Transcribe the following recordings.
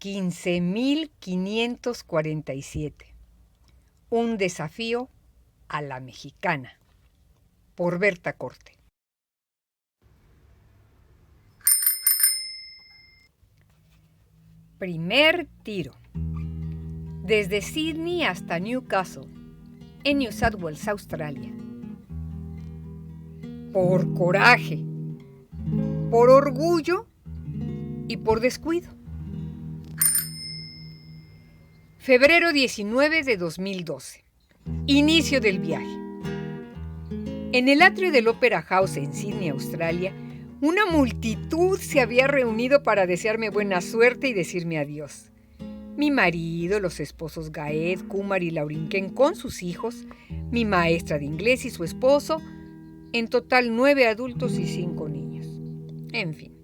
15.547. Un desafío a la mexicana. Por Berta Corte. Primer tiro. Desde Sydney hasta Newcastle, en New South Wales, Australia. Por coraje, por orgullo y por descuido. Febrero 19 de 2012. Inicio del viaje. En el atrio del Opera House en Sydney, Australia, una multitud se había reunido para desearme buena suerte y decirme adiós. Mi marido, los esposos Gaed, Kumar y Laurinken con sus hijos, mi maestra de inglés y su esposo, en total 9 adultos y 5 niños. En fin.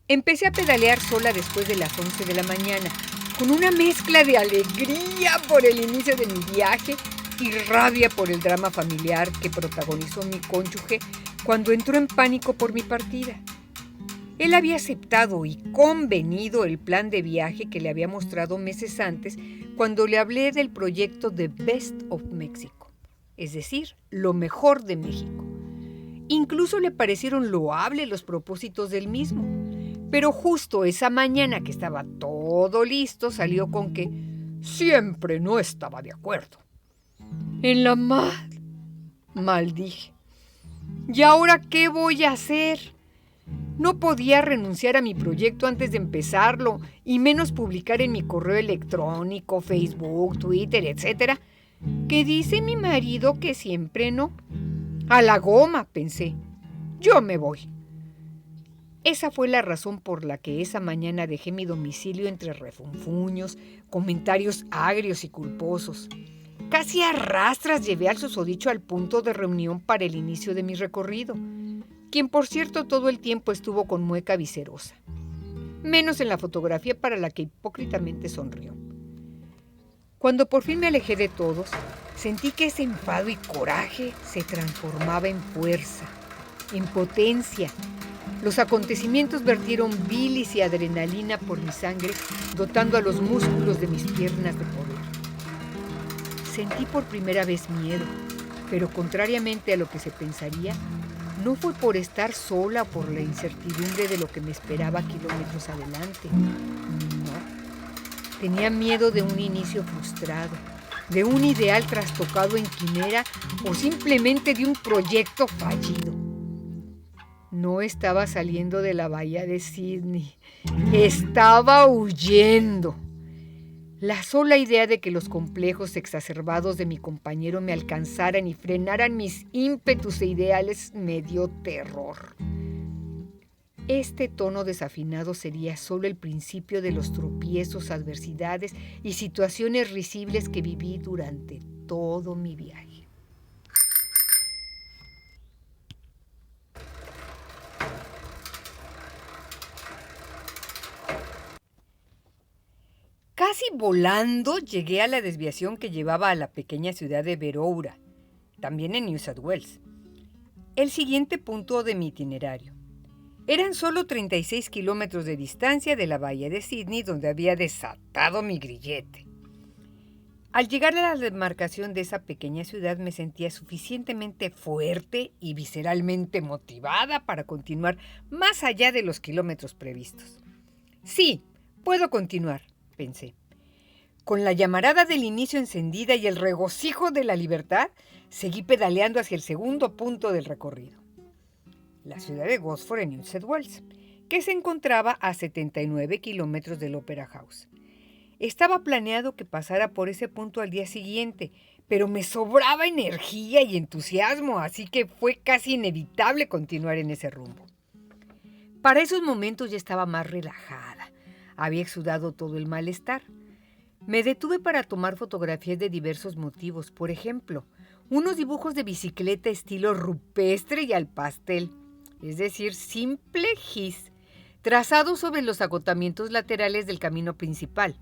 Empecé a pedalear sola después de las 11 de la mañana, con una mezcla de alegría por el inicio de mi viaje y rabia por el drama familiar que protagonizó mi cónyuge cuando entró en pánico por mi partida. Él había aceptado y convenido el plan de viaje que le había mostrado meses antes cuando le hablé del proyecto The Best of Mexico, es decir, lo mejor de México. Incluso le parecieron loables los propósitos del mismo, pero justo esa mañana que estaba todo listo salió con que siempre no estaba de acuerdo. En la maldije. ¿Y ahora qué voy a hacer? No podía renunciar a mi proyecto antes de empezarlo, y menos publicar en mi correo electrónico, Facebook, Twitter, etc. ¿Qué dice mi marido que siempre no? A la goma, pensé. Yo me voy. Esa fue la razón por la que esa mañana dejé mi domicilio entre refunfuños, comentarios agrios y culposos. Casi a rastras llevé al susodicho al punto de reunión para el inicio de mi recorrido, quien por cierto todo el tiempo estuvo con mueca viserosa, menos en la fotografía para la que hipócritamente sonrió. Cuando por fin me alejé de todos, sentí que ese enfado y coraje se transformaba en fuerza, en potencia. Los acontecimientos vertieron bilis y adrenalina por mi sangre, dotando a los músculos de mis piernas de poder. Sentí por primera vez miedo, pero contrariamente a lo que se pensaría, no fue por estar sola o por la incertidumbre de lo que me esperaba kilómetros adelante. No. Tenía miedo de un inicio frustrado, de un ideal trastocado en quimera o simplemente de un proyecto fallido. No estaba saliendo de la bahía de Sydney, estaba huyendo. La sola idea de que los complejos exacerbados de mi compañero me alcanzaran y frenaran mis ímpetus e ideales me dio terror. Este tono desafinado sería solo el principio de los tropiezos, adversidades y situaciones risibles que viví durante todo mi viaje. Casi volando llegué a la desviación que llevaba a la pequeña ciudad de Beroura, también en New South Wales. El siguiente punto de mi itinerario. Eran solo 36 kilómetros de distancia de la bahía de Sydney, donde había desatado mi grillete. Al llegar a la demarcación de esa pequeña ciudad me sentía suficientemente fuerte y visceralmente motivada para continuar más allá de los kilómetros previstos. Sí, puedo continuar, pensé. Con la llamarada del inicio encendida y el regocijo de la libertad, seguí pedaleando hacia el segundo punto del recorrido, la ciudad de Gosford en New South Wales, que se encontraba a 79 kilómetros del Opera House. Estaba planeado que pasara por ese punto al día siguiente, pero me sobraba energía y entusiasmo, así que fue casi inevitable continuar en ese rumbo. Para esos momentos ya estaba más relajada. Había exudado todo el malestar. Me detuve para tomar fotografías de diversos motivos. Por ejemplo, unos dibujos de bicicleta estilo rupestre y al pastel, es decir, simple gis, trazados sobre los agotamientos laterales del camino principal.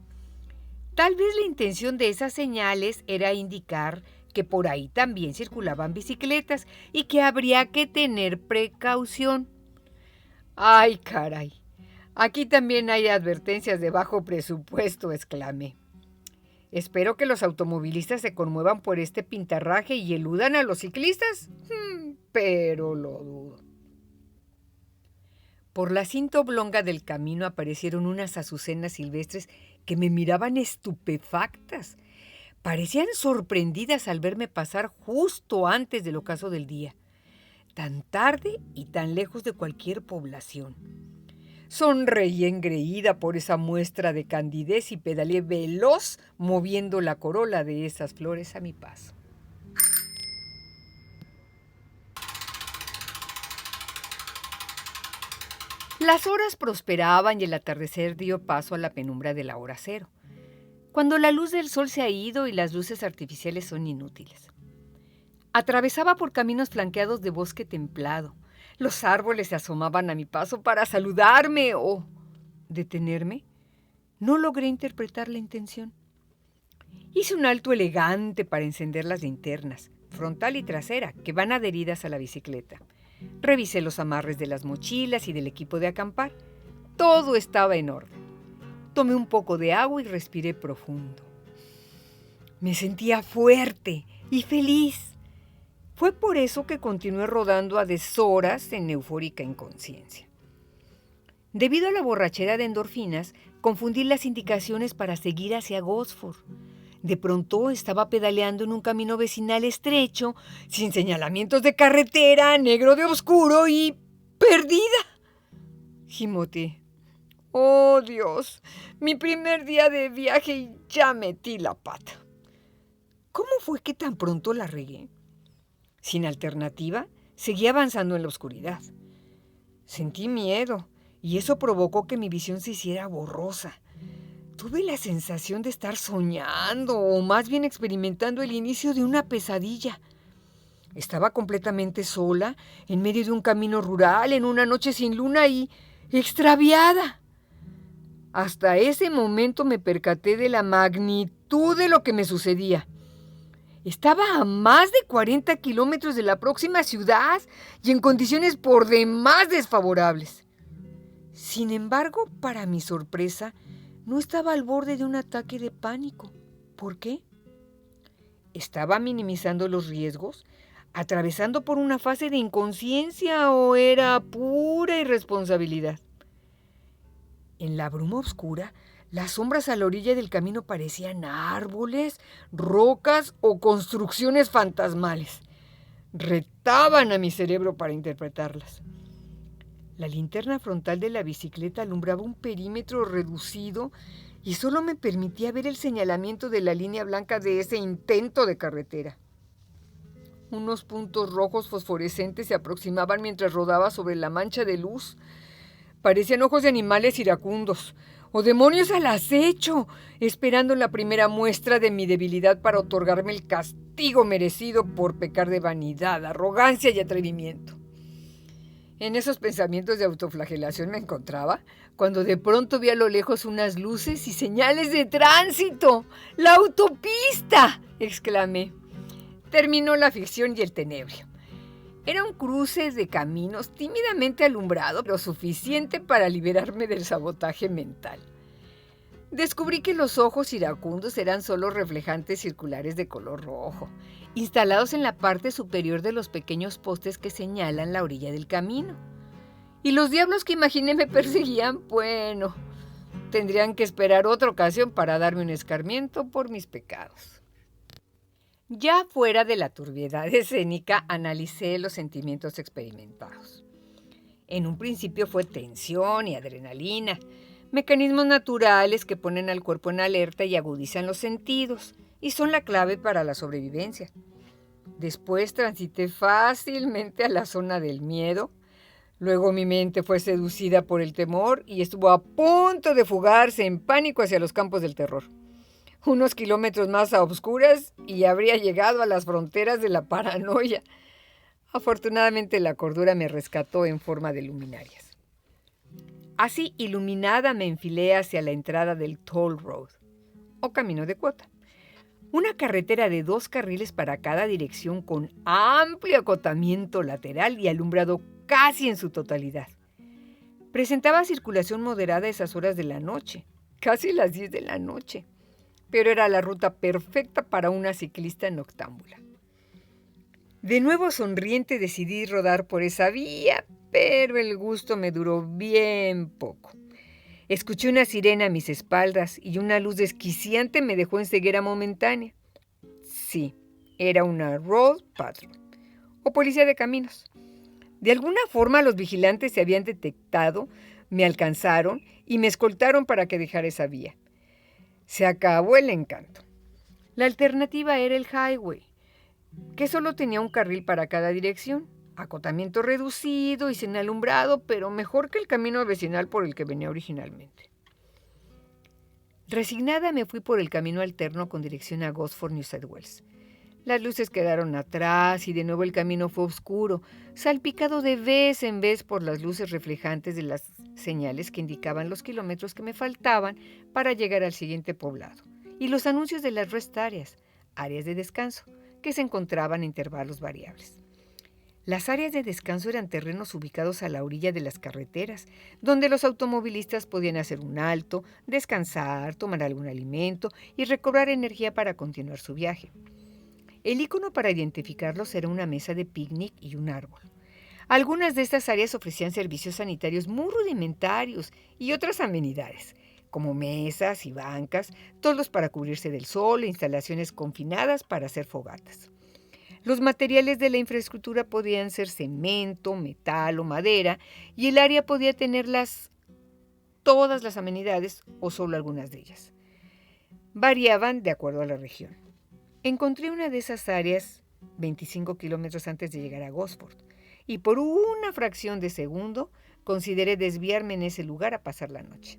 Tal vez la intención de esas señales era indicar que por ahí también circulaban bicicletas y que habría que tener precaución. ¡Ay, caray! Aquí también hay advertencias de bajo presupuesto, exclamé. Espero que los automovilistas se conmuevan por este pintarraje y eludan a los ciclistas, pero lo dudo. Por la cinta oblonga del camino aparecieron unas azucenas silvestres que me miraban estupefactas. Parecían sorprendidas al verme pasar justo antes del ocaso del día, tan tarde y tan lejos de cualquier población. Sonreí engreída por esa muestra de candidez y pedaleé veloz moviendo la corola de esas flores a mi paso. Las horas prosperaban y el atardecer dio paso a la penumbra de la hora cero, cuando la luz del sol se ha ido y las luces artificiales son inútiles. Atravesaba por caminos flanqueados de bosque templado. Los árboles se asomaban a mi paso para saludarme o detenerme. No logré interpretar la intención. Hice un alto elegante para encender las linternas, frontal y trasera, que van adheridas a la bicicleta. Revisé los amarres de las mochilas y del equipo de acampar. Todo estaba en orden. Tomé un poco de agua y respiré profundo. Me sentía fuerte y feliz. Fue por eso que continué rodando a deshoras en eufórica inconsciencia. Debido a la borrachera de endorfinas, confundí las indicaciones para seguir hacia Gosford. De pronto estaba pedaleando en un camino vecinal estrecho, sin señalamientos de carretera, negro de oscuro y perdida. Gimoteé. ¡Oh, Dios! Mi primer día de viaje y ya metí la pata. ¿Cómo fue que tan pronto la regué? Sin alternativa, seguí avanzando en la oscuridad. Sentí miedo y eso provocó que mi visión se hiciera borrosa. Tuve la sensación de estar soñando o más bien experimentando el inicio de una pesadilla. Estaba completamente sola, en medio de un camino rural, en una noche sin luna y extraviada. Hasta ese momento me percaté de la magnitud de lo que me sucedía. Estaba a más de 40 kilómetros de la próxima ciudad y en condiciones por demás desfavorables. Sin embargo, para mi sorpresa, no estaba al borde de un ataque de pánico. ¿Por qué? ¿Estaba minimizando los riesgos? ¿Atravesando por una fase de inconsciencia o era pura irresponsabilidad? En la bruma oscura, las sombras a la orilla del camino parecían árboles, rocas o construcciones fantasmales. Retaban a mi cerebro para interpretarlas. La linterna frontal de la bicicleta alumbraba un perímetro reducido y solo me permitía ver el señalamiento de la línea blanca de ese intento de carretera. Unos puntos rojos fosforescentes se aproximaban mientras rodaba sobre la mancha de luz. Parecían ojos de animales iracundos o demonios al acecho, esperando la primera muestra de mi debilidad para otorgarme el castigo merecido por pecar de vanidad, arrogancia y atrevimiento. En esos pensamientos de autoflagelación me encontraba cuando de pronto vi a lo lejos unas luces y señales de tránsito. ¡La autopista!, exclamé. Terminó la ficción y el tenebrio. Era un cruce de caminos tímidamente alumbrado, pero suficiente para liberarme del sabotaje mental. Descubrí que los ojos iracundos eran solo reflejantes circulares de color rojo, instalados en la parte superior de los pequeños postes que señalan la orilla del camino. Y los diablos que imaginé me perseguían, bueno, tendrían que esperar otra ocasión para darme un escarmiento por mis pecados. Ya fuera de la turbiedad escénica, analicé los sentimientos experimentados. En un principio fue tensión y adrenalina, mecanismos naturales que ponen al cuerpo en alerta y agudizan los sentidos, y son la clave para la sobrevivencia. Después transité fácilmente a la zona del miedo. Luego mi mente fue seducida por el temor y estuvo a punto de fugarse en pánico hacia los campos del terror. Unos kilómetros más a obscuras y habría llegado a las fronteras de la paranoia. Afortunadamente la cordura me rescató en forma de luminarias. Así iluminada me enfilé hacia la entrada del Toll Road, o camino de cuota. Una carretera de 2 carriles para cada dirección con amplio acotamiento lateral y alumbrado casi en su totalidad. Presentaba circulación moderada a esas horas de la noche, casi las 10 de la noche, pero era la ruta perfecta para una ciclista noctámbula. De nuevo sonriente decidí rodar por esa vía, pero el gusto me duró bien poco. Escuché una sirena a mis espaldas y una luz desquiciante me dejó en ceguera momentánea. Sí, era una road patrol, o policía de caminos. De alguna forma los vigilantes se habían detectado, me alcanzaron y me escoltaron para que dejara esa vía. Se acabó el encanto. La alternativa era el highway, que solo tenía un carril para cada dirección, acotamiento reducido y sin alumbrado, pero mejor que el camino vecinal por el que venía originalmente. Resignada me fui por el camino alterno con dirección a Gosford, New South Wales. Las luces quedaron atrás y de nuevo el camino fue oscuro, salpicado de vez en vez por las luces reflejantes de las señales que indicaban los kilómetros que me faltaban para llegar al siguiente poblado, y los anuncios de las rest areas, áreas de descanso, que se encontraban a intervalos variables. Las áreas de descanso eran terrenos ubicados a la orilla de las carreteras, donde los automovilistas podían hacer un alto, descansar, tomar algún alimento y recobrar energía para continuar su viaje. El icono para identificarlos era una mesa de picnic y un árbol. Algunas de estas áreas ofrecían servicios sanitarios muy rudimentarios y otras amenidades, como mesas y bancas, toldos para cubrirse del sol e instalaciones confinadas para hacer fogatas. Los materiales de la infraestructura podían ser cemento, metal o madera, y el área podía tener todas las amenidades o solo algunas de ellas. Variaban de acuerdo a la región. Encontré una de esas áreas 25 kilómetros antes de llegar a Gosford, y por una fracción de segundo consideré desviarme en ese lugar a pasar la noche,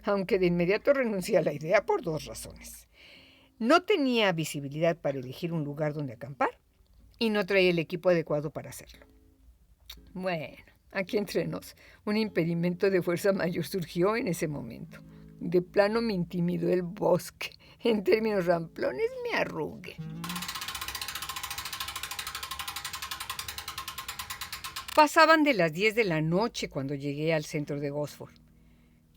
aunque de inmediato renuncié a la idea por dos razones. No tenía visibilidad para elegir un lugar donde acampar y no traía el equipo adecuado para hacerlo. Bueno, aquí entre nos, un impedimento de fuerza mayor surgió en ese momento. De plano me intimidó el bosque. En términos ramplones, me arrugué. Pasaban de las 10 de la noche cuando llegué al centro de Gosford.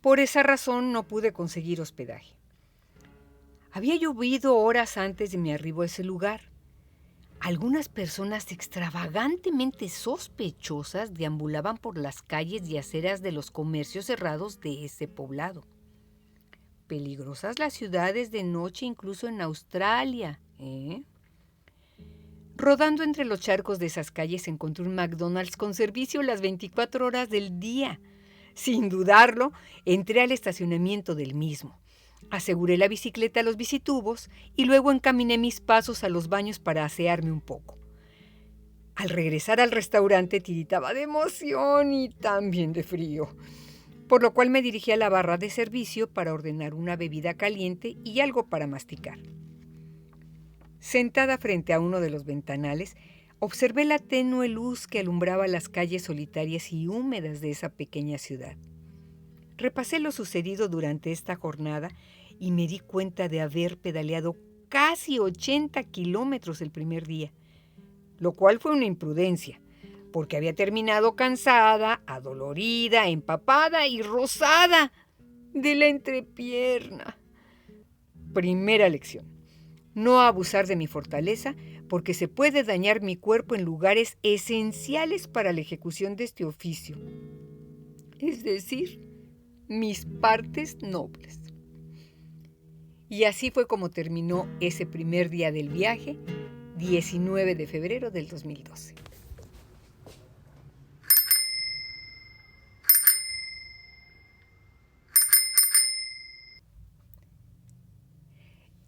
Por esa razón no pude conseguir hospedaje. Había llovido horas antes de mi arribo a ese lugar. Algunas personas extravagantemente sospechosas deambulaban por las calles y aceras de los comercios cerrados de ese poblado. Peligrosas las ciudades de noche, incluso en Australia, ¿eh? Rodando entre los charcos de esas calles encontré un McDonald's con servicio las 24 horas del día. Sin dudarlo, entré al estacionamiento del mismo. Aseguré la bicicleta a los bicitubos y luego encaminé mis pasos a los baños para asearme un poco. Al regresar al restaurante tiritaba de emoción y también de frío, por lo cual me dirigí a la barra de servicio para ordenar una bebida caliente y algo para masticar. Sentada frente a uno de los ventanales, observé la tenue luz que alumbraba las calles solitarias y húmedas de esa pequeña ciudad. Repasé lo sucedido durante esta jornada y me di cuenta de haber pedaleado casi 80 kilómetros el primer día, lo cual fue una imprudencia, porque había terminado cansada, adolorida, empapada y rosada de la entrepierna. Primera lección: no abusar de mi fortaleza, porque se puede dañar mi cuerpo en lugares esenciales para la ejecución de este oficio, es decir, mis partes nobles. Y así fue como terminó ese primer día del viaje, 19 de febrero del 2012.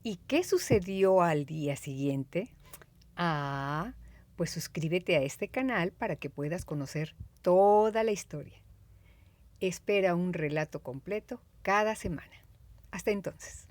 ¿Y qué sucedió al día siguiente? Pues suscríbete a este canal para que puedas conocer toda la historia. Espera un relato completo cada semana. Hasta entonces.